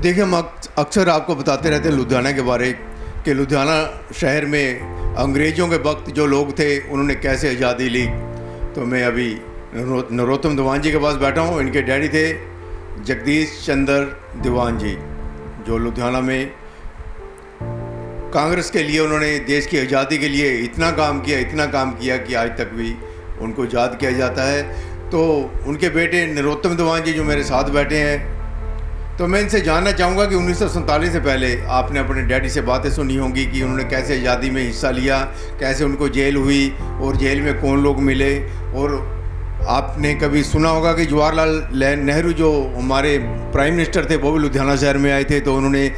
देखिए, हम अक्सर आपको बताते रहते हैं लुधियाना के बारे कि लुधियाना शहर में अंग्रेज़ों के वक्त जो लोग थे उन्होंने कैसे आज़ादी ली। तो मैं अभी नरोत्तम दीवान जी के पास बैठा हूँ। इनके डैडी थे जगदीश चंद्र दीवान जी, जो लुधियाना में कांग्रेस के लिए उन्होंने देश की आज़ादी के लिए इतना काम किया कि आज तक भी उनको याद किया जाता है। तो उनके बेटे नरोत्तम दीवान जी जो मेरे साथ बैठे हैं, तो मैं इनसे जानना चाहूँगा कि 1947 से पहले आपने अपने डैडी से बातें सुनी होंगी कि उन्होंने कैसे आज़ादी में हिस्सा लिया, कैसे उनको जेल हुई और जेल में कौन लोग मिले। और आपने कभी सुना होगा कि जवाहरलाल नेहरू जो हमारे प्राइम मिनिस्टर थे वो भी लुधियाना शहर में आए थे, तो उन्होंने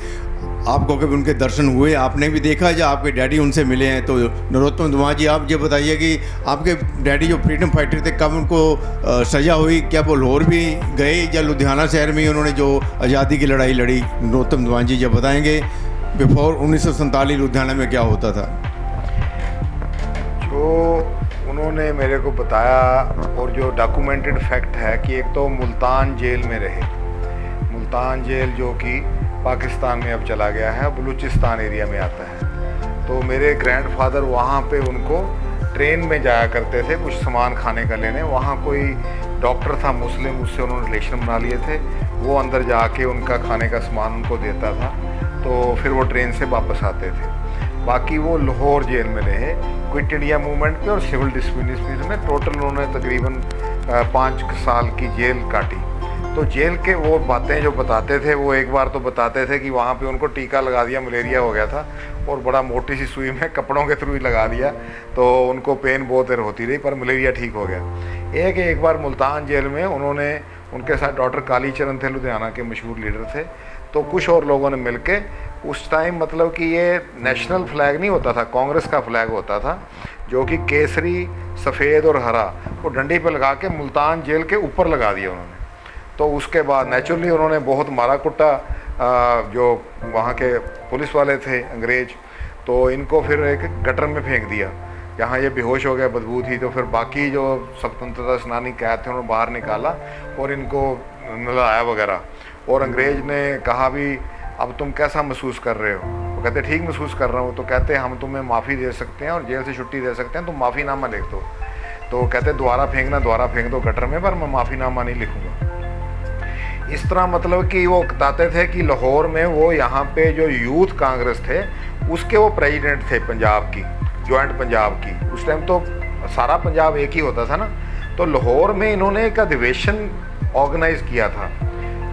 आपको कभी उनके दर्शन हुए, आपने भी देखा या आपके डैडी उनसे मिले हैं? तो नरोत्तम दीवान जी, आप ये बताइए कि आपके डैडी जो फ्रीडम फाइटर थे, कब उनको सज़ा हुई? क्या वो लाहौर भी गए या लुधियाना शहर में ही उन्होंने जो आज़ादी की लड़ाई लड़ी? नरोत्तम दीवान जी जब बताएंगे बिफोर 1947 लुधियाना में क्या होता था। जो उन्होंने मेरे को बताया और जो डॉक्यूमेंटेड फैक्ट है कि एक तो मुल्तान जेल में रहे, मुल्तान जेल जो कि पाकिस्तान में अब चला गया है, बलूचिस्तान एरिया में आता है। तो मेरे ग्रैंडफादर वहाँ पे उनको ट्रेन में जाया करते थे कुछ सामान खाने का लेने। वहाँ कोई डॉक्टर था मुस्लिम, उससे उन्होंने रिलेशन बना लिए थे, वो अंदर जाके उनका खाने का सामान उनको देता था, तो फिर वो ट्रेन से वापस आते थे। बाकी वो लाहौर जेल में रहे क्विट इंडिया मूवमेंट पे और सिविल डिस्प्यूट में। टोटल उन्होंने तकरीबन 5 साल की जेल काटी। तो जेल के वो बातें जो बताते थे, वो एक बार तो बताते थे कि वहाँ पे उनको टीका लगा दिया, मलेरिया हो गया था और बड़ा मोटी सी सुई में कपड़ों के थ्रू ही लगा दिया, तो उनको पेन बहुत देर होती रही पर मलेरिया ठीक हो गया। एक बार मुल्तान जेल में उन्होंने, उनके साथ डॉक्टर कालीचरण थे, लुधियाना के मशहूर लीडर थे, तो कुछ और लोगों ने मिल के उस टाइम, मतलब कि ये नेशनल फ्लैग नहीं होता था, कांग्रेस का फ्लैग होता था जो कि केसरी, सफ़ेद और हरा, वो डंडी पे लगा के मुल्तान जेल के ऊपर लगा दिया उन्होंने। तो उसके बाद नेचुरली उन्होंने बहुत मारा कुटा जो वहाँ के पुलिस वाले थे अंग्रेज, तो इनको फिर एक गटर में फेंक दिया। यहाँ ये बेहोश हो गया, बदबू थी, तो फिर बाकी जो स्वतंत्रता सेनानी कैद थे उन्होंने बाहर निकाला और इनको नहलाया वगैरह। और अंग्रेज ने कहा भी अब तुम कैसा महसूस कर रहे हो? वो कहते ठीक महसूस कर रहा हूँ। तो कहते हम तुम्हें माफ़ी दे सकते हैं और जेल से छुट्टी दे सकते हैं, तुम माफ़ीनामा लिख दो। तो कहते दोबारा फेंक दो गटर में, पर मैं माफ़ीनामा नहीं लिखूँगा। इस तरह मतलब कि वो बताते थे कि लाहौर में वो यहाँ पे जो यूथ कांग्रेस थे उसके वो प्रेसिडेंट थे पंजाब की, जॉइंट पंजाब की। उस टाइम तो सारा पंजाब एक ही होता था ना। तो लाहौर में इन्होंने एक अधिवेशन ऑर्गेनाइज किया था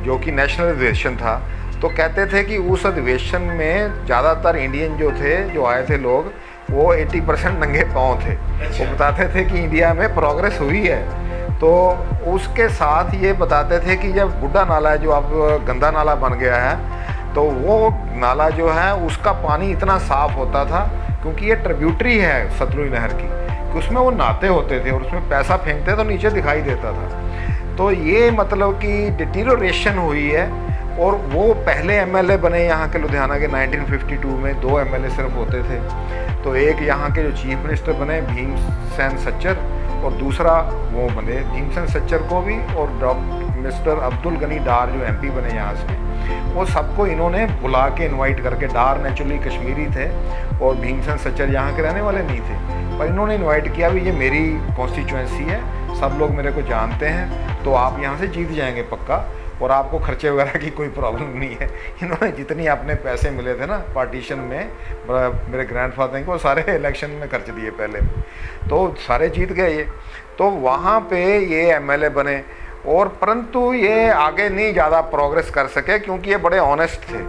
जो कि नेशनल अधिवेशन था। तो कहते थे कि उस अधिवेशन में ज़्यादातर इंडियन जो थे, जो आए थे लोग, वो 80% नंगे पाँव थे। वो बताते थे कि इंडिया में प्रोग्रेस हुई है। तो उसके साथ ये बताते थे कि जब बुड्ढा नाला है जो अब गंदा नाला बन गया है, तो वो नाला जो है उसका पानी इतना साफ़ होता था क्योंकि ये ट्रिब्यूटरी है सतलुज नहर की, कि उसमें वो नहाते होते थे और उसमें पैसा फेंकते तो नीचे दिखाई देता था। तो ये मतलब कि डिटीरियोरेशन हुई है। और वो पहले एमएलए बने यहाँ के लुधियाना के 1952 में, 2 एमएलए सिर्फ होते थे। तो एक यहाँ के जो चीफ मिनिस्टर बने भीमसेन सच्चर, और दूसरा वो बने भीमसेन सच्चर को भी, और मिस्टर अब्दुल गनी डार जो एमपी बने यहाँ से, वो सबको इन्होंने बुला के इनवाइट करके, डार नेचुरली कश्मीरी थे और भीमसेन सच्चर यहाँ के रहने वाले नहीं थे, पर इन्होंने इनवाइट किया भी ये मेरी कॉन्स्टिट्यूएंसी है, सब लोग मेरे को जानते हैं, तो आप यहाँ से जीत जाएंगे पक्का और आपको खर्चे वगैरह की कोई प्रॉब्लम नहीं है। इन्होंने जितनी अपने पैसे मिले थे ना पार्टीशन में मेरे ग्रैंडफादर को, सारे इलेक्शन में खर्च दिए पहले, तो सारे जीत गए ये। तो वहाँ पे ये एमएलए बने, और परंतु ये आगे नहीं ज़्यादा प्रोग्रेस कर सके क्योंकि ये बड़े ऑनेस्ट थे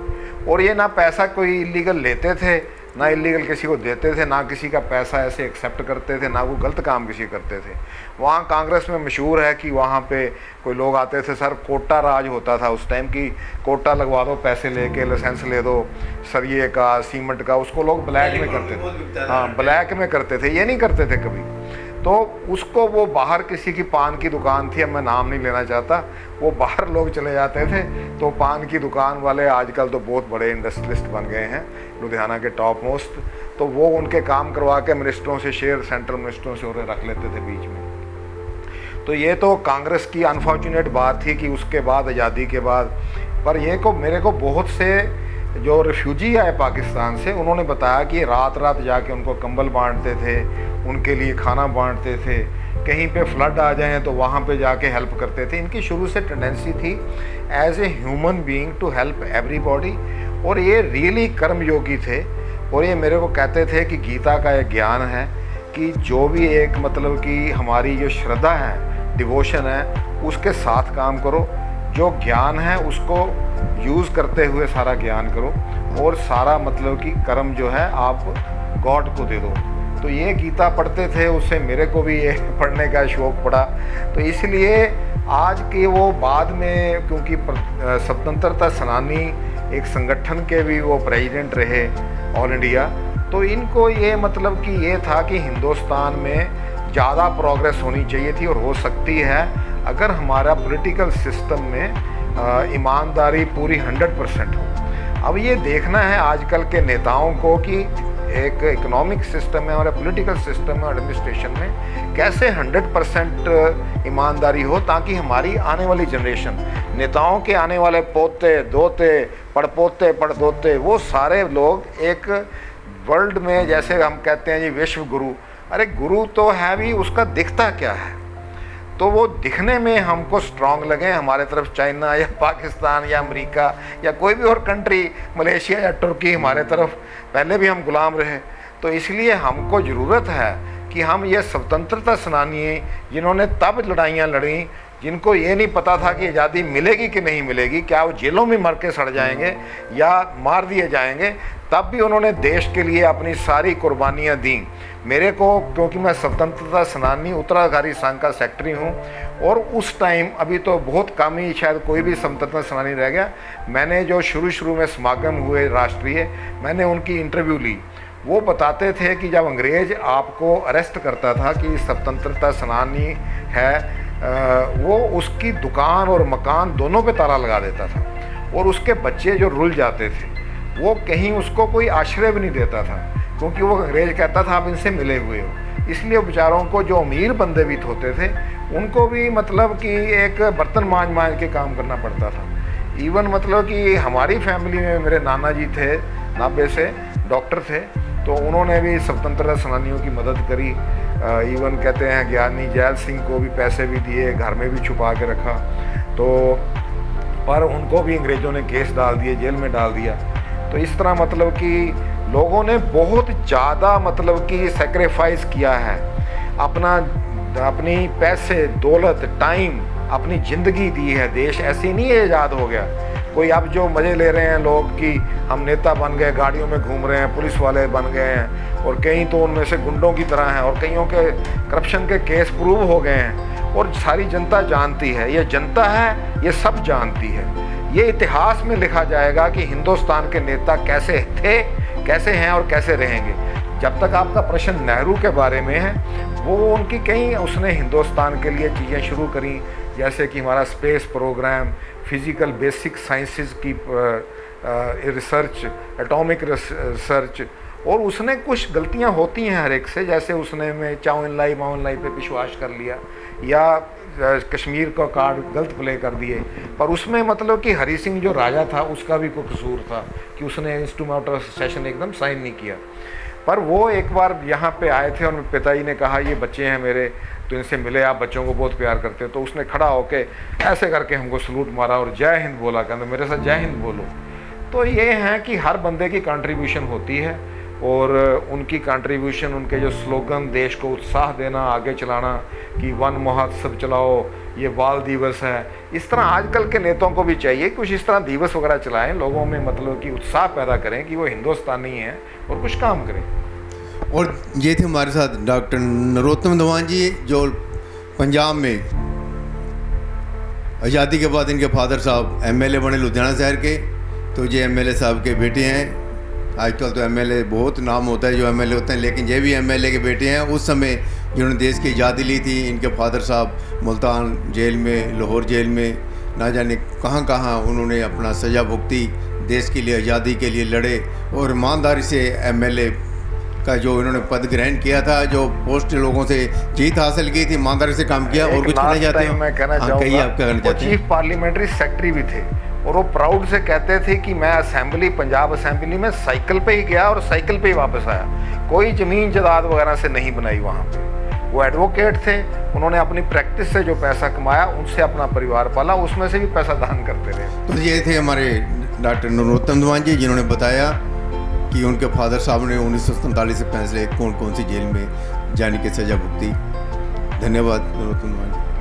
और ये ना पैसा कोई इलीगल लेते थे, ना इलीगल किसी को देते थे, ना किसी का पैसा ऐसे एक्सेप्ट करते थे, ना कोई गलत काम किसी करते थे। वहाँ कांग्रेस में मशहूर है कि वहाँ पे कोई लोग आते थे, सर कोटा राज होता था उस टाइम की, कोटा लगवा दो, पैसे लेके लाइसेंस ले दो सरिये का, सीमेंट का, उसको लोग ब्लैक में करते थे। हाँ, ब्लैक में करते थे, ये नहीं करते थे कभी। तो उसको वो बाहर किसी की पान की दुकान थी, अब मैं नाम नहीं लेना चाहता, वो बाहर लोग चले जाते थे, तो पान की दुकान वाले आजकल तो बहुत बड़े इंडस्ट्रियलिस्ट बन गए हैं लुधियाना के टॉप मोस्ट, तो वो उनके काम करवा के मिनिस्टरों से शेयर, सेंट्रल मिनिस्टरों से उन्हें रख लेते थे बीच में। तो ये तो कांग्रेस की अनफॉर्चुनेट बात थी कि उसके बाद आज़ादी के बाद पर ये को मेरे को बहुत से जो रिफ्यूजी आए पाकिस्तान से, उन्होंने बताया कि रात रात जाके उनको कंबल बांटते थे, उनके लिए खाना बांटते थे, कहीं पे फ्लड आ जाए तो वहाँ पे जाके हेल्प करते थे। इनकी शुरू से टेंडेंसी थी as a human being to help everybody, और ये रियली कर्मयोगी थे। और ये मेरे को कहते थे कि गीता का एक ज्ञान है कि जो भी एक मतलब कि हमारी जो श्रद्धा है, डिवोशन है, उसके साथ काम करो, जो ज्ञान है उसको यूज़ करते हुए सारा ज्ञान करो, और सारा मतलब कि कर्म जो है आप गॉड को दे दो। तो ये गीता पढ़ते थे, उससे मेरे को भी ये पढ़ने का शौक़ पड़ा। तो इसलिए आज के वो बाद में, क्योंकि स्वतंत्रता सेनानी एक संगठन के भी वो प्रेसिडेंट रहे ऑल इंडिया, तो इनको ये मतलब कि ये था कि हिंदुस्तान में ज़्यादा प्रोग्रेस होनी चाहिए थी और हो सकती है अगर हमारा पॉलिटिकल सिस्टम में ईमानदारी पूरी 100% हो। अब ये देखना है आजकल के नेताओं को कि एक इकोनॉमिक सिस्टम में और पॉलिटिकल सिस्टम में, एडमिनिस्ट्रेशन में कैसे 100% ईमानदारी हो, ताकि हमारी आने वाली जनरेशन, नेताओं के आने वाले पोते दोते पड़पोते पड़दोते, वो सारे लोग एक वर्ल्ड में, जैसे हम कहते हैं जी विश्व गुरु, अरे गुरु तो है भी, उसका दिखता क्या है, तो वो दिखने में हमको स्ट्रांग लगे। हमारे तरफ चाइना या पाकिस्तान या अमेरिका या कोई भी और कंट्री, मलेशिया या तुर्की, हमारे तरफ पहले भी हम गुलाम रहे। तो इसलिए हमको ज़रूरत है कि हम ये स्वतंत्रता सेनानी जिन्होंने तब लड़ाइयाँ लड़ी, जिनको ये नहीं पता था कि आज़ादी मिलेगी कि नहीं मिलेगी, क्या वो जेलों में मर के सड़ जाएंगे या मार दिए जाएंगे, तब भी उन्होंने देश के लिए अपनी सारी कुर्बानियाँ दी। मेरे को, क्योंकि मैं स्वतंत्रता सेनानी उत्तराधिकारी संघ का सेक्रेटरी हूँ, और उस टाइम, अभी तो बहुत कम ही शायद कोई भी स्वतंत्रता सेनानी रह गया, मैंने जो शुरू में समागम हुए राष्ट्रीय, मैंने उनकी इंटरव्यू ली। वो बताते थे कि जब अंग्रेज़ आपको अरेस्ट करता था कि स्वतंत्रता सेनानी है, वो उसकी दुकान और मकान दोनों पे ताला लगा देता था, और उसके बच्चे जो रुल जाते थे वो कहीं उसको कोई आश्रय भी नहीं देता था, क्योंकि वो अंग्रेज़ कहता था आप इनसे मिले हुए हो। इसलिए बेचारों को, जो अमीर बंदे भी होते थे, उनको भी मतलब कि एक बर्तन मांज के काम करना पड़ता था। इवन मतलब कि हमारी फैमिली में मेरे नाना जी थे, 90 से डॉक्टर थे, तो उन्होंने भी स्वतंत्रता सेनानियों की मदद करी। इवन कहते हैं ज्ञानी जैल सिंह को भी पैसे भी दिए, घर में भी छुपा के रखा, तो पर उनको भी अंग्रेज़ों ने केस डाल दिए, जेल में डाल दिया। तो इस तरह मतलब कि लोगों ने बहुत ज़्यादा मतलब कि सेक्रीफाइस किया है, अपनी पैसे, दौलत, टाइम, अपनी ज़िंदगी दी है। देश ऐसे नहीं है आज़ाद हो गया। कोई अब जो मज़े ले रहे हैं लोग कि हम नेता बन गए, गाड़ियों में घूम रहे हैं, पुलिस वाले बन गए हैं, और कई तो उनमें से गुंडों की तरह हैं, और कईयों के करप्शन के केस प्रूव हो गए हैं, और सारी जनता जानती है। ये जनता है, ये सब जानती है। ये इतिहास में लिखा जाएगा कि हिंदुस्तान के नेता कैसे थे, कैसे हैं और कैसे रहेंगे। जब तक आपका प्रश्न नेहरू के बारे में है, वो उनकी कई, उसने हिंदुस्तान के लिए चीज़ें शुरू करी, जैसे कि हमारा space program, physical basic sciences की रिसर्च, एटॉमिक रिसर्च, और उसने कुछ गलतियां होती हैं हर एक से, जैसे उसने में चाउन लाई माउन लाई पे विश्वास कर लिया, या कश्मीर का कार्ड गलत प्ले कर दिए। पर उसमें मतलब कि हरी सिंह जो राजा था, उसका भी कोई कसूर था कि उसने इंस्ट्रूमेंट ऑफ सेशन एकदम साइन नहीं किया। पर वो एक बार यहाँ पे आए थे, और मेरे पिताजी ने कहा ये बच्चे हैं मेरे, तो इनसे मिले, आप बच्चों को बहुत प्यार करते हो। तो उसने खड़ा होके ऐसे करके हमको सलूट मारा और जय हिंद बोला, कहते मेरे साथ जय हिंद बोलो। तो ये है कि हर बंदे की कंट्रीब्यूशन होती है, और उनकी कंट्रीब्यूशन, उनके जो स्लोगन, देश को उत्साह देना, आगे चलाना, कि वन महोत्सव चलाओ, ये बाल दिवस है, इस तरह आजकल के नेताओं को भी चाहिए कुछ इस तरह दिवस वगैरह चलाएं, लोगों में मतलब कि उत्साह पैदा करें कि वो हिंदुस्तानी हैं और कुछ काम करें। और ये थे हमारे साथ डॉक्टर नरोत्तम धवान जी, जो पंजाब में आज़ादी के बाद इनके फादर साहब एमएलए बने लुधियाना शहर के, तो ये एमएलए साहब के बेटे हैं। आजकल तो एमएलए बहुत नाम होता है जो एमएलए होते हैं, लेकिन ये भी एमएलए के बेटे हैं। उस समय जिन्होंने देश की आज़ादी ली थी, इनके फादर साहब मुल्तान जेल में, लाहौर जेल में, ना जाने कहाँ कहाँ उन्होंने अपना सज़ा भुगती, देश के लिए, आज़ादी के लिए लड़े, और ईमानदारी से एमएलए का जो इन्होंने पद ग्रहण किया था, जो पोस्ट लोगों से जीत हासिल की थी, ईमानदारी से काम किया। और कुछ कहना चाहते हैं? मैं कहना चाहूँगा, वो चीफ पार्लियामेंट्री सेक्रेटरी भी थे, और वो प्राउड से कहते थे कि मैं असेंबली, पंजाब असेंबली में साइकिल पे ही गया और साइकिल पे ही वापस आया, कोई ज़मीन जायदाद वगैरह से नहीं बनाई वहाँ पे। वो एडवोकेट थे, उन्होंने अपनी प्रैक्टिस से जो पैसा कमाया उनसे अपना परिवार पाला, उसमें से भी पैसा दान करते रहे। तो ये थे हमारे डॉक्टर नरोत्तम दीवान जी, जिन्होंने बताया कि उनके फादर साहब ने 1947 से पहले कौन कौन सी जेल में जाने की सज़ा भुगती। धन्यवाद नरोत्तम दीवान जी।